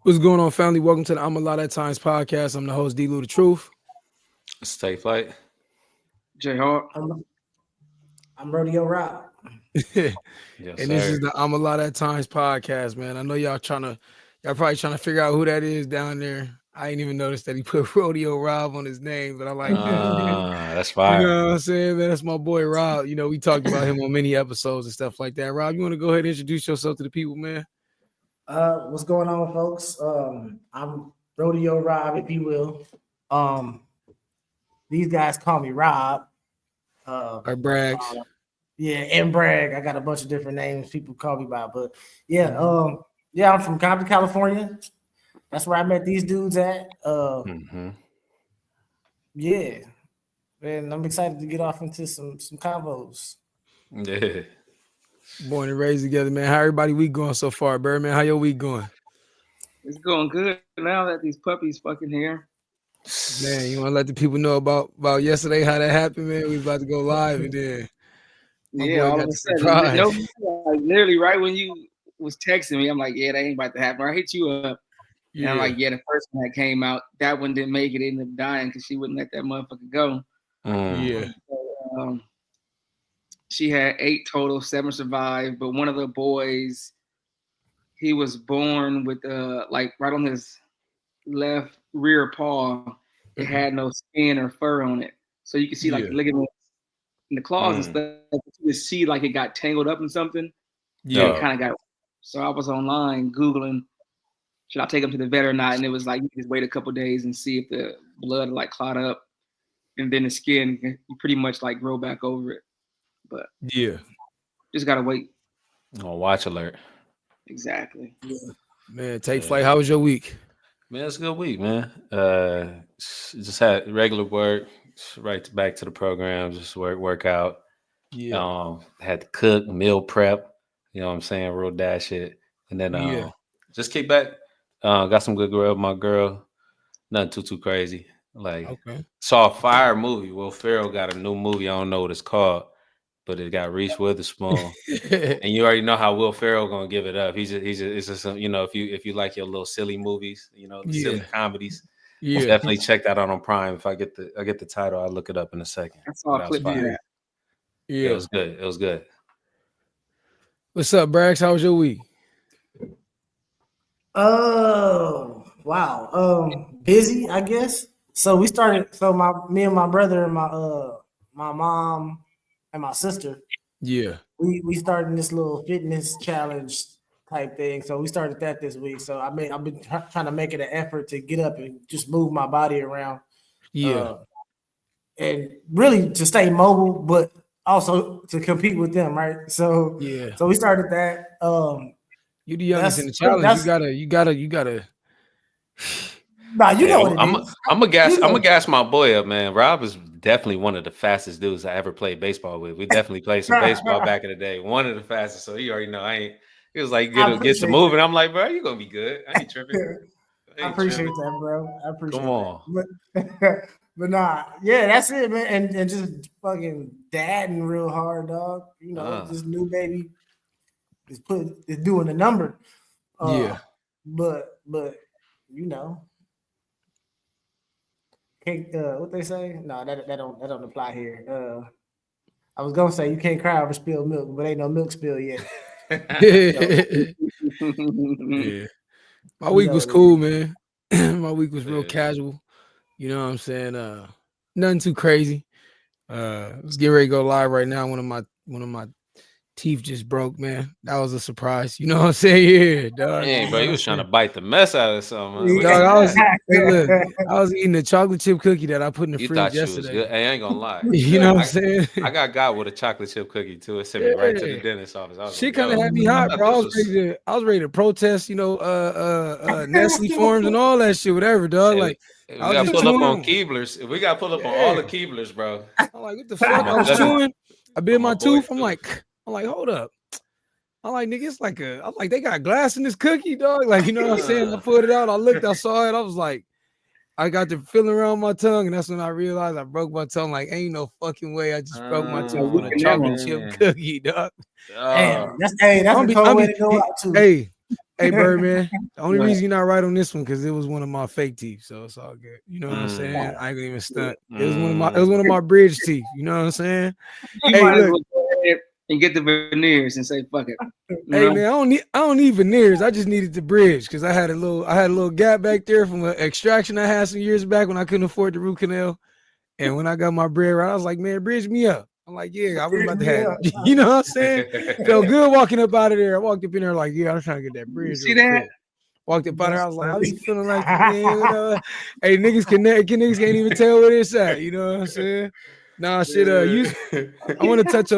What's going on, family? Welcome to the I'm a Lot at Times podcast. I'm the host, dlouthetruth. Stay flight. J Hawk. I'm Rodeo Rob. Yes, And this sir. is the I'm a Lot at Times podcast, man. I know y'all probably trying to figure out who that is down there. I ain't even noticed that he put Rodeo Rob on his name, but I like that. That's You fire. know what I'm saying, man? That's my boy Rob. You know, we talked about him on many episodes and stuff like that. Rob, you want to go ahead and introduce yourself to the people, man? What's going on, folks? I'm Rodeo Rob, if you will. These guys call me Rob. Or Braggs. Yeah, and Bragg. I got a bunch of different names people call me by, but yeah, I'm from Compton, California. That's where I met these dudes at. Yeah, and I'm excited to get off into some combos. Yeah. Born and raised together, man. How everybody week going so far, Bird, man? How your week going? It's going good now that these puppies fucking here. Man, you want to let the people know about yesterday, how that happened, man? We about to go live and then all of a sudden, like, literally right when you was texting me, I'm like, yeah, that ain't about to happen. I hit you up, and I'm like, yeah, the first one that came out, that one didn't make it, ended up dying because she wouldn't let that motherfucker go. Yeah. So, she had 8 total, 7 survived, but one of the boys, he was born with like right on his left rear paw, it had no skin or fur on it, so you can see like the ligaments in the claws and stuff. You could see like it got tangled up in something. Yeah, it kind of got. So I was online googling, should I take him to the vet or not? And it was like you just wait a couple days and see if the blood like clot up, and then the skin you pretty much like grow back over it. But yeah, just gotta wait. On watch alert. Exactly. Yeah. Man, take flight. How was your week? Man, it's a good week, man. Just had regular work, right back to the program, just work out. Yeah. Had to cook, meal prep, you know what I'm saying, real dash shit. And then just kick back. Got some good grub, my girl. Nothing too crazy. Like saw a fire movie. Will Ferrell got a new movie. I don't know what it's called, but it got Reese Witherspoon. And you already know how Will Ferrell gonna give it up. It's just you know, if you like your little silly movies, you know, silly comedies, definitely check that out on Prime. If I get the title, I'll look it up in a second. That's all clip that. Yeah, it was good. It was good. What's up, Braggs? How was your week? Oh, wow. Busy, I guess. So we started. So me and my brother and my mom and my sister. Yeah. We started this little fitness challenge type thing. So we started that this week. So I've been trying to make it an effort to get up and just move my body around. Yeah. And really to stay mobile, but also to compete with them, right? So So we started that. You the youngest in the challenge. You gotta. Nah, you know what it is. I'm gonna gas my boy up, man. Rob is definitely one of the fastest dudes I ever played baseball with. We definitely played some baseball back in the day. One of the fastest. So he already know He was like, get to moving. I'm like, bro, you gonna be good. I ain't tripping. I appreciate that, bro. I appreciate Come on. That. But nah, yeah, that's it, man. And just fucking dadding real hard, dog. You know, this new baby is doing the number. But you know, can't what they say? No, that don't apply here. I was gonna say you can't cry over spilled milk, but ain't no milk spilled yet. Yeah. My week was cool, man. My week was real casual. You know what I'm saying? Nothing too crazy. Let's get ready to go live right now. One of my teeth just broke, man. That was a surprise. You know what I'm saying? Yeah, dog. Yeah, bro, you was trying to bite the mess out of something. Dog, I was eating a chocolate chip cookie that I put in the fridge yesterday. Good. Hey, I ain't gonna lie. You know what I'm saying? I got with a chocolate chip cookie too. It sent me right to the dentist's office. Shit kind of had me hot, bro. I was ready to protest, you know, Nestle forms and all that shit, whatever, dog. Like we got to pull up on Keeblers. We got to pull up on all the Keeblers, bro. I'm like, what the fuck? I was chewing. I bit my tooth. I'm like, hold up. I'm like, nigga, it's like I'm like, they got glass in this cookie, dog. Like, you know what I'm saying? I pulled it out. I looked, I saw it. I was like, I got the feeling around my tongue, and that's when I realized I broke my tongue. Like, ain't no fucking way. I just broke my tooth with a chocolate chip cookie, dog. That's the way to go out too. Hey, Birdman. The only reason you're not right on this one because it was one of my fake teeth, so it's all good. You know what I'm saying? I ain't gonna even stunt. It was one of my bridge teeth. You know what I'm saying? You hey, might look. as well go ahead and get the veneers and say fuck it. Hey man, I don't need veneers. I just needed the bridge because I had a little gap back there from an extraction I had some years back when I couldn't afford the root canal. And when I got my bread right, I was like, man, bridge me up. I'm like, yeah, I was about to have, you know what I'm saying? Felt good walking up out of there. I walked up in there like, yeah, I was trying to get that bridge. See that? Quick. Walked up out there, I was like, I was feeling like, man, hey, niggas can't even tell where it's at. You know what I'm saying? Nah, shit. I want to touch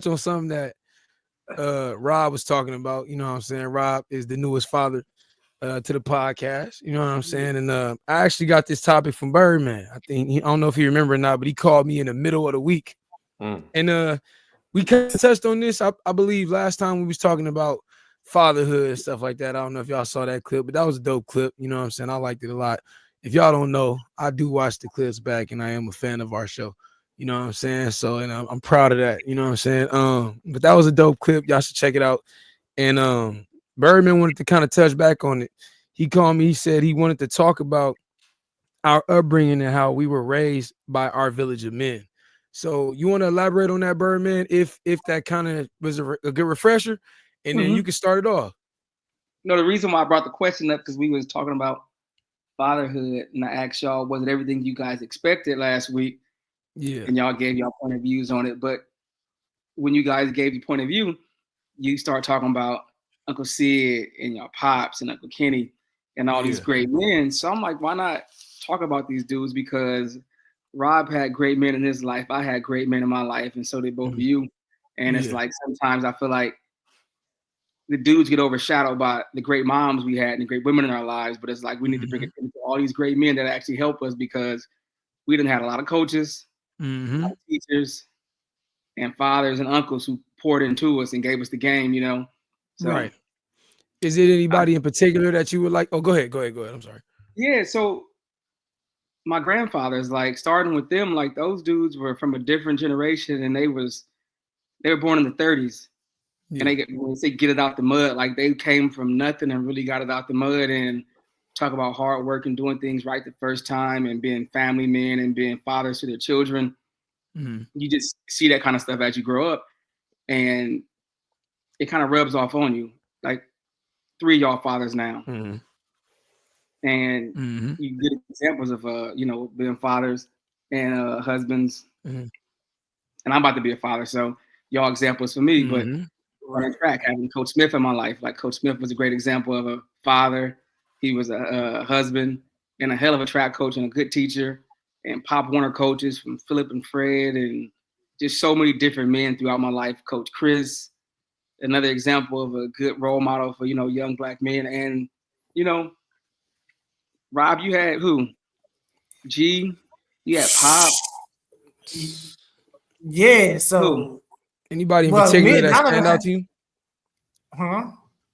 on something that Rob was talking about. You know what I'm saying? Rob is the newest father to the podcast. You know what I'm saying? And I actually got this topic from Birdman. I don't know if you remember or not, but he called me in the middle of the week. And we kind of touched on this, I believe, last time we was talking about fatherhood and stuff like that. I don't know if y'all saw that clip, but that was a dope clip. You know what I'm saying? I liked it a lot. If y'all don't know, I do watch the clips back, and I am a fan of our show. You know what I'm saying? So, and I'm proud of that. You know what I'm saying? But that was a dope clip. Y'all should check it out. And Birdman wanted to kind of touch back on it. He called me. He said he wanted to talk about our upbringing and how we were raised by our village of men. So you want to elaborate on that, Birdman, if that kind of was a good refresher, and then you can start it off. No, the reason why I brought the question up because we was talking about fatherhood, and I asked y'all, was it everything you guys expected last week? Yeah. And y'all gave y'all point of views on it. But when you guys gave your point of view, you start talking about Uncle Sid and your pops and Uncle Kenny and all these great men. So I'm like, why not talk about these dudes? Because Rob had great men in his life. I had great men in my life. And so did both of you. And it's like, sometimes I feel like the dudes get overshadowed by the great moms we had and the great women in our lives. But it's like, we need to bring attention to all these great men that actually help us because we didn't have a lot of coaches, a lot of teachers, and fathers and uncles who poured into us and gave us the game, you know? So, right. Is it anybody in particular that you would like? Oh, go ahead. I'm sorry. Yeah. So my grandfathers, like starting with them, like those dudes were from a different generation and they were born in the 30s. And when they say get it out the mud, like they came from nothing and really got it out the mud and talk about hard work and doing things right the first time and being family men and being fathers to their children. You just see that kind of stuff as you grow up and it kind of rubs off on you. Like 3 of y'all fathers now. And you get examples of, being fathers and husbands. And I'm about to be a father. So y'all examples for me, but running track, having Coach Smith in my life. Like Coach Smith was a great example of a father. He was a husband and a hell of a track coach and a good teacher. And Pop Warner coaches from Philip and Fred and just so many different men throughout my life. Coach Chris, another example of a good role model for, young Black men. And, Rob, you had who? G, you had Pop. Yeah, so who? Anybody in particular that stand out to you?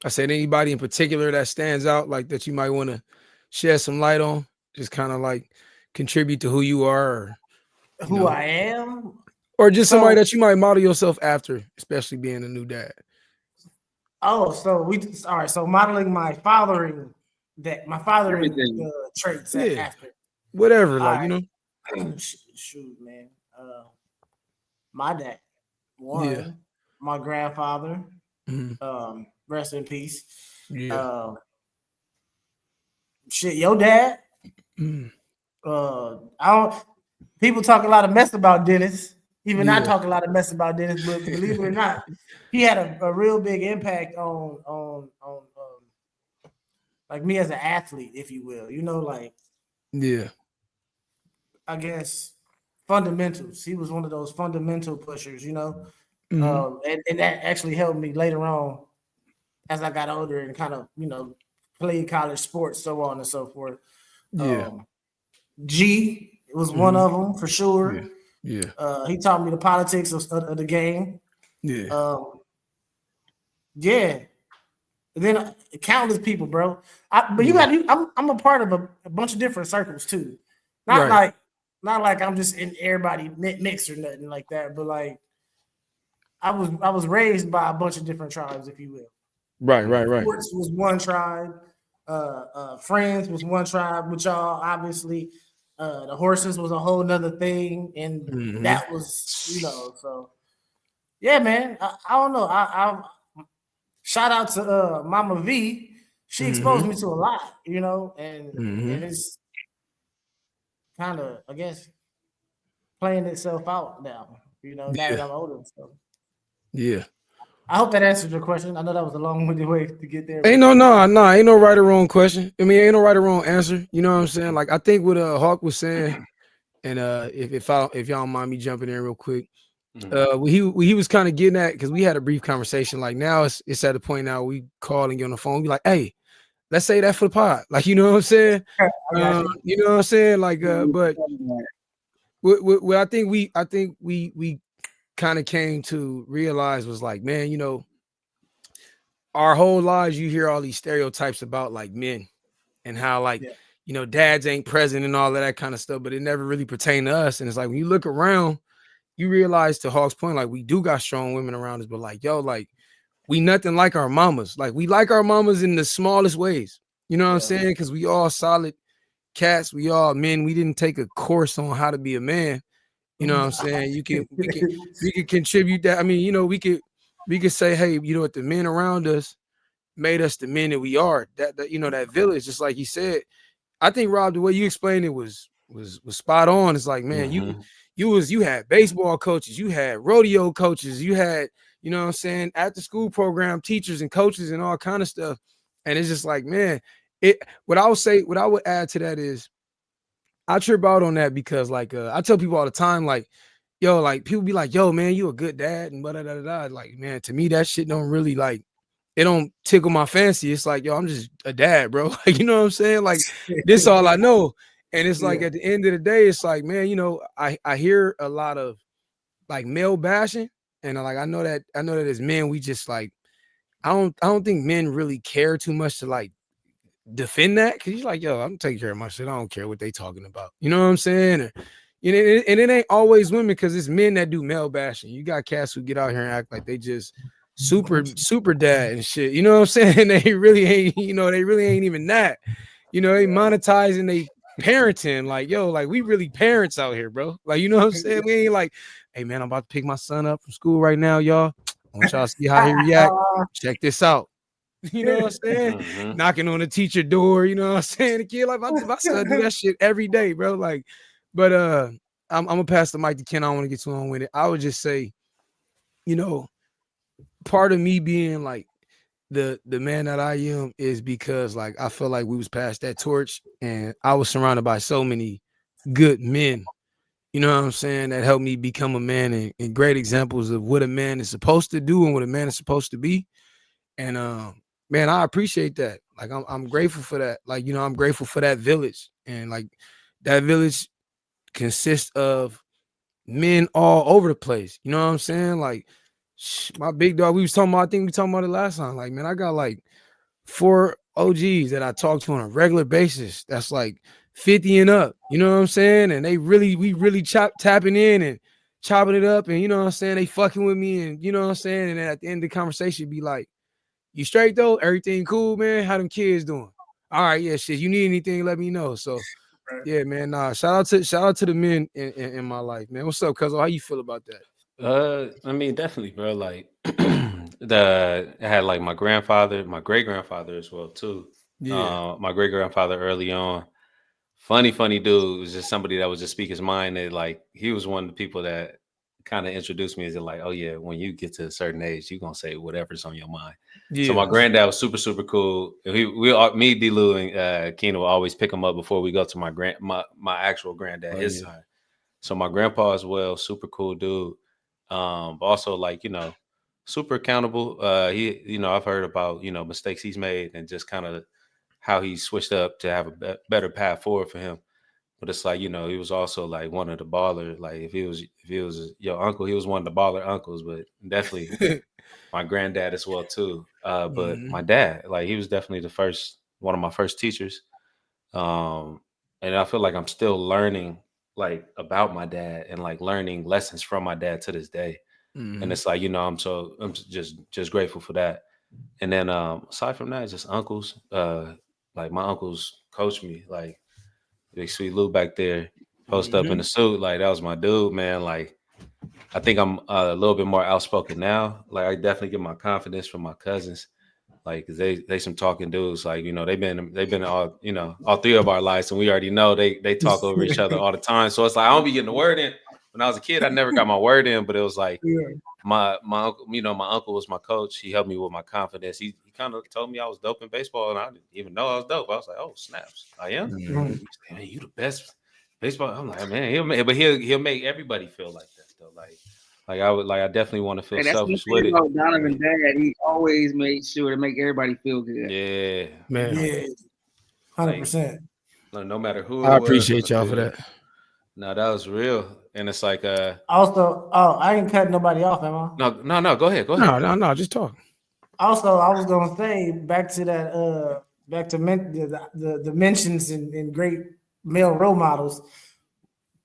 I said anybody in particular that stands out, like that you might want to shed some light on, just kind of like contribute to who you are, or who I am, or just somebody that you might model yourself after, especially being a new dad. Oh, so all right. So modeling my fathering traits after whatever, like shoot, man. My dad, my grandfather, rest in peace. Your dad. People talk a lot of mess about Dennis. Even I talk a lot of mess about Dennis, but believe it or not, he had a real big impact on like me as an athlete, if you will. I guess fundamentals. He was one of those fundamental pushers, and that actually helped me later on as I got older and kind of played college sports, so on and so forth. G was one of them for sure. He taught me the politics of the game. And then countless people, bro. I'm a part of a bunch of different circles too. Not like I'm just in everybody mix or nothing like that, but like I was raised by a bunch of different tribes, if you will. Right. Sports was one tribe. Friends was one tribe with y'all, obviously. The horses was a whole nother thing, and that was, so yeah, man. I don't know. I shout out to Mama V. She exposed me to a lot, and it's kind of, I guess, playing itself out now, now that I'm older. So yeah. I hope that answered your question. I know that was a long-winded way to get there. Ain't no right or wrong question. I mean, ain't no right or wrong answer. You know what I'm saying? Like, I think what Hawk was saying, and if y'all don't mind me jumping in real quick, what he was kind of getting at, because we had a brief conversation. Like, now it's at the point now we call and get on the phone, be like, hey, let's say that for the pod. Like, you know what I'm saying? You know what I'm saying? Like, but what I think we kind of came to realize was like, man, our whole lives you hear all these stereotypes about like men and how like dads ain't present and all of that kind of stuff, but it never really pertained to us. And it's like when you look around, you realize, to Hawk's point, like we do got strong women around us, but like, yo, like we nothing like our mamas. Like we like our mamas in the smallest ways. You know what I'm saying? Because we all solid cats, we all men. We didn't take a course on how to be a man. You know what I'm saying? We can contribute that. I mean, we could say, hey, what, the men around us made us the men that we are. That that village, just like he said. I think, Rob, the way you explained it was spot on. It's like, man, you had baseball coaches, you had rodeo coaches, you had, you know what I'm saying, after school program teachers and coaches and all kind of stuff. And it's just like, man, what I would add to that is I trip out on that because like I tell people all the time, like, yo, like people be like, yo, man, you a good dad and blah, blah, blah, blah. Like, man, to me, that shit don't really like, it don't tickle my fancy. It's like, yo, I'm just a dad, bro. Like, you know what I'm saying? Like, this all I know. And it's like at the end of the day, it's like, man, I hear a lot of like male bashing, and like I know that as men, we just like, I don't think men really care too much to like defend that, because he's like, yo, I'm taking care of my shit. I don't care what they talking about. You know what I'm saying? And it ain't always women, because it's men that do male bashing. You got cats who get out here and act like they just super dad and shit. You know what I'm saying? They really ain't, they really ain't even that. They monetizing they parenting, like, yo, like we really parents out here, bro. Like, you know what I'm saying? We ain't like, hey man, I'm about to pick my son up from school right now, y'all. I want y'all to see how he react. Check this out. You know what I'm saying? Knocking on the teacher door, you know what I'm saying? The kid, like, my son do that shit every day, bro. Like, but I'm gonna pass the mic to Ken. I don't want to get too long with it. I would just say, part of me being like the man that I am is because like I feel like we was past that torch, and I was surrounded by so many good men, you know what I'm saying, that helped me become a man, and great examples of what a man is supposed to do and what a man is supposed to be. And man, I appreciate that. Like I'm grateful for that. Like, I'm grateful for that village, and like that village consists of men all over the place. You know what I'm saying? Like, my big dog, I think we talking about it last time. Like, man, I got like 4 OGs that I talk to on a regular basis. That's like 50 and up. You know what I'm saying? And we really tapping in and chopping it up. And you know what I'm saying? They fucking with me, and you know what I'm saying? And then at the end of the conversation, be like, you straight though? Everything cool, man? How them kids doing? All right, yeah, shit. You need anything, let me know. So yeah, man. Shout out to the men in my life, man. What's up, cuz? How you feel about that? I mean, definitely, bro. Like, I had like my grandfather, my great grandfather as well too. Yeah. My great grandfather early on, funny dude. Was just somebody that would just speak his mind. And like, he was one of the people that kind of introduced me as like, oh yeah, when you get to a certain age, you're gonna say whatever's on your mind. Yeah. So my granddad was super cool. Me, D-Lou, and Keena will always pick him up before we go to my actual granddad, his son. So my grandpa as well, super cool dude. But also like, super accountable. I've heard about, mistakes he's made and just kind of how he switched up to have a better path forward for him. But it's like, he was also like one of the baller. Like if he was your uncle, he was one of the baller uncles, but definitely my granddad as well too. But my dad, like he was definitely one of my first teachers. And I feel like I'm still learning like about my dad and like learning lessons from my dad to this day. And it's like, I'm just grateful for that. And then aside from that, just uncles. Like my uncles coached me. Like Big Sweet Lou back there, post up in the suit. Like that was my dude, man. Like I think I'm a little bit more outspoken now. Like I definitely get my confidence from my cousins. Like they some talking dudes. Like they've been all all three of our lives, and we already know they talk over each other all the time. So it's like I don't be getting the word in. When I was a kid, I never got my word in, but it was like my uncle. My uncle was my coach. He helped me with my confidence. He kind of told me I was dope in baseball, and I didn't even know I was dope. I was like, oh snaps, I am. Man, you the best baseball. I'm like, man, he'll make everybody feel like that though. Like I definitely want to feel selfish with it. Donovan dad, he always made sure to make everybody feel good. Yeah, man. Yeah, 100%. No matter who. I appreciate y'all for that. No, that was real, and it's like Also, I ain't cutting nobody off, am I? No. Go ahead. No. Just talk. Also, I was gonna say back to that. Back to the mentions in great male role models.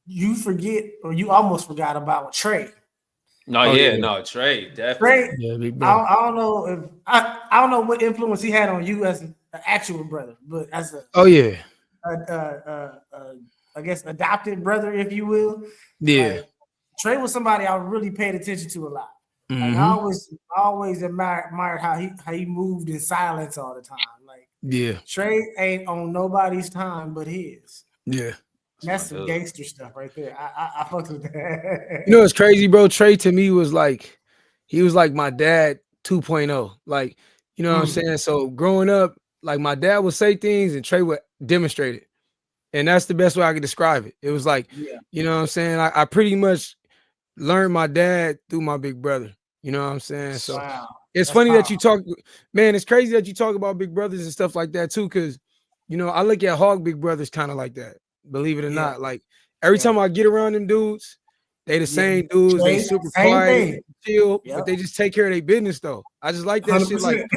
You forget, or you almost forgot about Trey. No, Trey, definitely. Trey, yeah, big I don't know if I don't know what influence he had on you as an actual brother, but as I guess adopted brother, if you will. Yeah. Like, Trey was somebody I really paid attention to a lot. Like, I always admired how he moved in silence all the time. Like, Trey ain't on nobody's time but his. Yeah. That's some gangster stuff right there. I fucked with that. You know what's crazy, bro? Trey to me was like, he was like my dad 2.0. Like, you know what I'm saying? So growing up, like my dad would say things and Trey would demonstrate it. And that's the best way I could describe it. It was like, you know what I'm saying? I pretty much learned my dad through my big brother. You know what I'm saying? So it's funny that you talk, man, it's crazy that you talk about big brothers and stuff like that too. Cause I look at Hog big brothers kind of like that. Believe it or not, like every time I get around them dudes, they the same dudes. They super quiet, chill, but they just take care of their business though. I just like that 100%. Shit. Like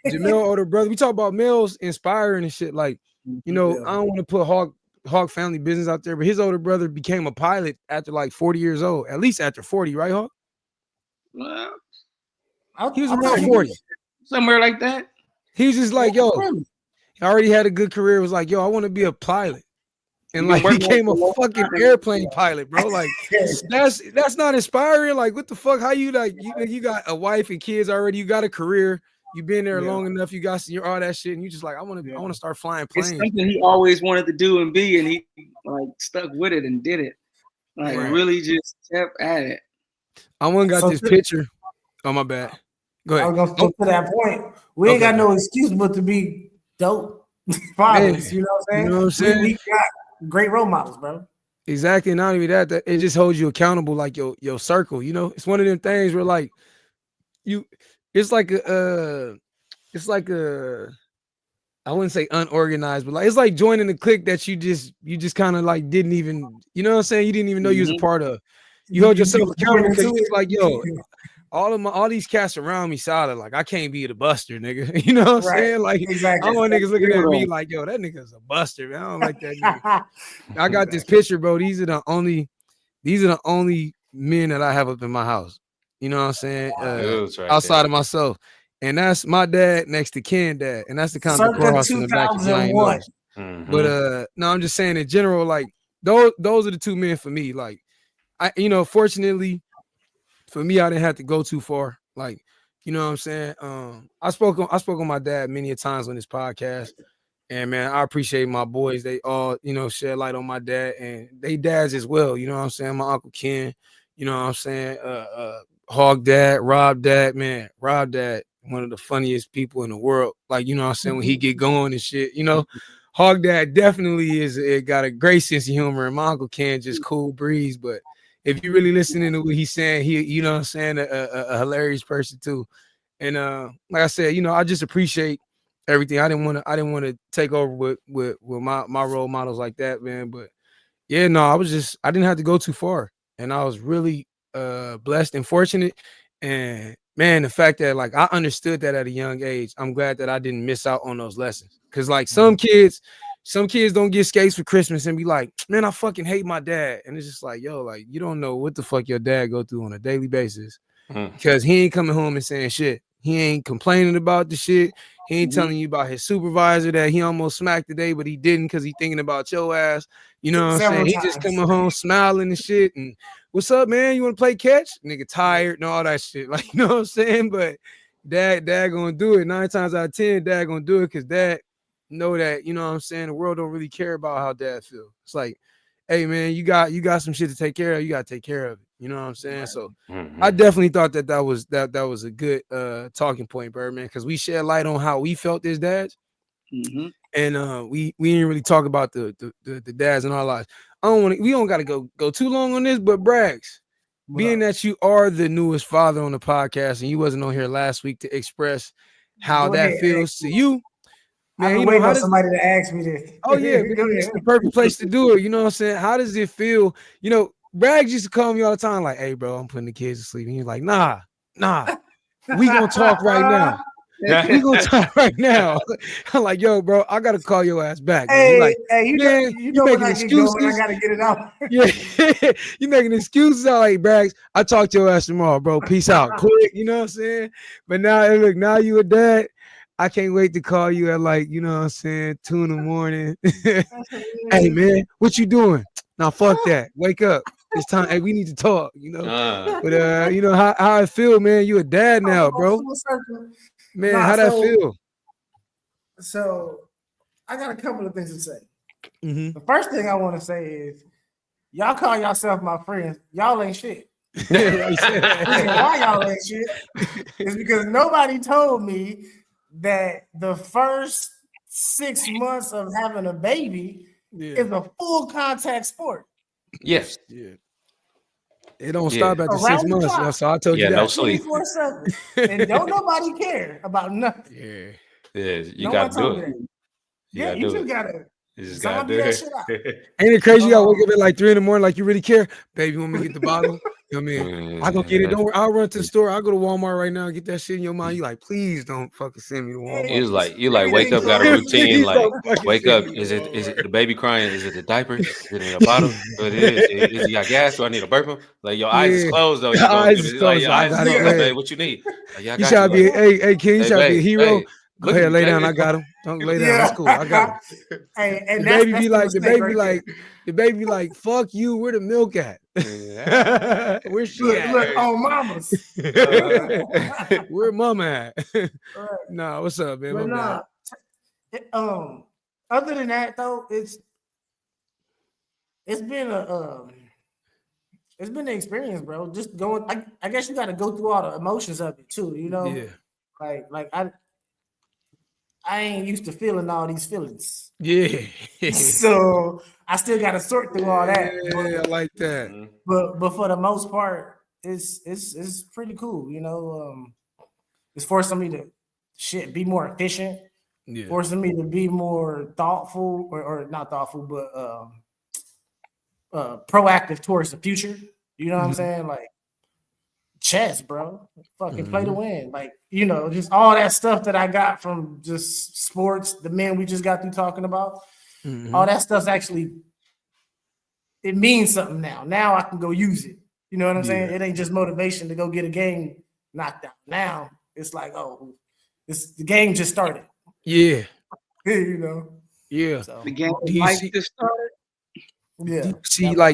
Jamil, older brother, we talk about males inspiring and shit. Like, I don't want to put Hog family business out there, but his older brother became a pilot after like 40 years old, at least after 40, right, Hog? Well, he was around 40, somewhere like that. He was just like, yo, he already had a good career. Was like, yo, I want to be a pilot. And like became a fucking airplane pilot, bro. Like that's not inspiring. Like, what the fuck? How you like you got a wife and kids already? You got a career. You've been there long enough. You got all that shit, and you just like I want to start flying planes. It's something he always wanted to do and be, and he like stuck with it and did it. Like really just kept at it. I got this picture. Oh my bad. Go ahead. I was gonna to that point. We ain't got no excuse but to be dope fathers. You know what I'm saying? You know what I'm saying? We got great role models, bro. Exactly. Not only that, it just holds you accountable, like your circle. It's one of them things where like it's like I wouldn't say unorganized, but like it's like joining a clique that you just kind of like didn't even, you know what I'm saying? You didn't even know you was a part of. You hold yourself accountable because it's like, yo, all these cats around me solid. Like I can't be the buster, nigga. You know what I'm saying? Like I don't want niggas looking at me like, yo, that nigga's a buster, man. I don't like that nigga. I got this picture, bro. These are the only men that I have up in my house. You know what I'm saying? Outside of myself. And that's my dad next to Ken dad. And that's the kind of cross in the back of the But no, I'm just saying in general, like those are the two men for me. Like fortunately for me, I didn't have to go too far. Like, you know what I'm saying? I spoke on my dad many a times on this podcast. And man, I appreciate my boys. They all, shed light on my dad and they dads as well. You know what I'm saying? My Uncle Ken, you know what I'm saying? Hog dad, Rob dad, man. Rob dad, one of the funniest people in the world. Like, you know what I'm saying? When he get going and shit, Hog dad definitely got a great sense of humor. And my Uncle Ken just cool breeze, but if you really listening to what he's saying, he, you know what I'm saying, a hilarious person too. And like I said, I just appreciate everything. I didn't want to take over with my role models like that, man. But yeah, no, I didn't have to go too far. And I was really blessed and fortunate. And man, the fact that like I understood that at a young age, I'm glad that I didn't miss out on those lessons. Cause like some kids don't get skates for Christmas and be like, man, I fucking hate my dad. And it's just like, yo, like you don't know what the fuck your dad go through on a daily basis because he ain't coming home and saying shit. He ain't complaining about the shit. He ain't telling you about his supervisor that he almost smacked today, but he didn't because he thinking about your ass. You know what I'm saying? He just coming home smiling and shit. And what's up, man? You want to play catch? Nigga tired and all that shit. Like, you know what I'm saying? But dad gonna do it. 9 times out of 10, dad gonna do it because dad know that, you know what I'm saying, the world don't really care about how dad feel. It's like, hey man, you got some shit to take care of. You got to take care of it. You know what I'm saying? Right. So I definitely thought that was a good talking point, Birdman, because we shed light on how we felt as dads. And we didn't really talk about the dads in our lives. We don't gotta go too long on this, but Braggs, being that you are the newest father on the podcast and you wasn't on here last week to express how that feels to you. Man, you know, how does somebody to ask me this? Oh yeah, it's the perfect place to do it. You know what I'm saying? How does it feel? You know, Braggs used to call me all the time, like, "Hey, bro, I'm putting the kids to sleep." And he's like, "Nah, we gonna talk right now. We gonna talk right now." I'm like, "Yo, bro, I gotta call your ass back." Man. Hey, like, you know making excuses. I gotta get it out. Yeah, you making excuses. I'm like, Braggs, I talk to your ass tomorrow, bro. Peace out, quick. You know what I'm saying? But now, look, now you a dad. I can't wait to call you at like, you know what I'm saying, 2 a.m. Hey man, what you doing? Now fuck that. Wake up. It's time. Hey, we need to talk, you know. But you know how I feel, man. You a dad now, bro. Man, how that feel? So I got a couple of things to say. The first thing I want to say is y'all call yourself my friends. Y'all ain't shit. Why y'all ain't shit? It's because nobody told me that the first 6 months of having a baby is a full contact sport. Yes. Yeah. It don't stop at the 6 months. So I told you that. No sleep. 24/7. And don't nobody care about nothing. Yeah, you got to do it. You just gotta. You just gotta do it. Ain't it crazy? Y'all wake up at like 3 a.m. like you really care, baby. You want me to get the bottle? You know what I mean? I go get it. Don't worry. I'll run to the store. I'll go to Walmart right now and get that shit in your mind. You like, please don't fucking send me to Walmart. You like wake up, got a routine. Like wake up. Is it the baby crying? Is it the diaper? Is it in a bottle? What it is? You got gas? Do I need to burp him? Like your eyes is closed though. Your eyes is closed. Your eyes is closed, babe. What you need? You try to be hey King. You try to be a hero. Go ahead, lay down. I got him. Don't lay down. That's cool. I got him. And the baby be like, fuck you. Where the milk at? Where's she at? Look on mamas. Where mama at? Nah, what's up, man? Other than that though, it's been an experience, bro. Just going. I guess you got to go through all the emotions of it too. You know. Yeah. Like I ain't used to feeling all these feelings. Yeah. So I still got to sort through all that. Yeah, I like that. But for the most part, it's pretty cool. You know, it's forcing me to be more efficient. Yeah. Forcing me to be more thoughtful or not thoughtful, but proactive towards the future. You know what I'm saying? Like chess, bro. Fucking play to win. Like, you know, just all that stuff that I got from just sports, the men we just got through talking about. All that stuff's actually, it means something now. Now I can go use it. You know what I'm saying? It ain't just motivation to go get a game knocked out. Now it's like, the game just started. Yeah. You know? Yeah. So, the game just started. Yeah.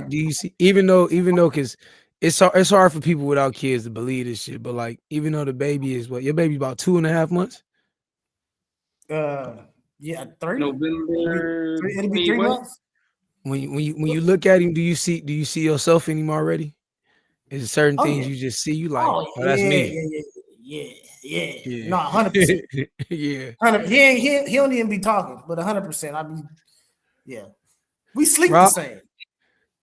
Do you see, even though, because it's hard for people without kids to believe this shit, but like, even though the baby is your baby about 2.5 months? Yeah, 3. November. It'll be 3 months. When you look at him, do you see yourself in him already? Is it certain things you just see? You like, that's me. Yeah. No, 100%. Yeah. 100%. He don't even be talking, but 100%. We sleep the same.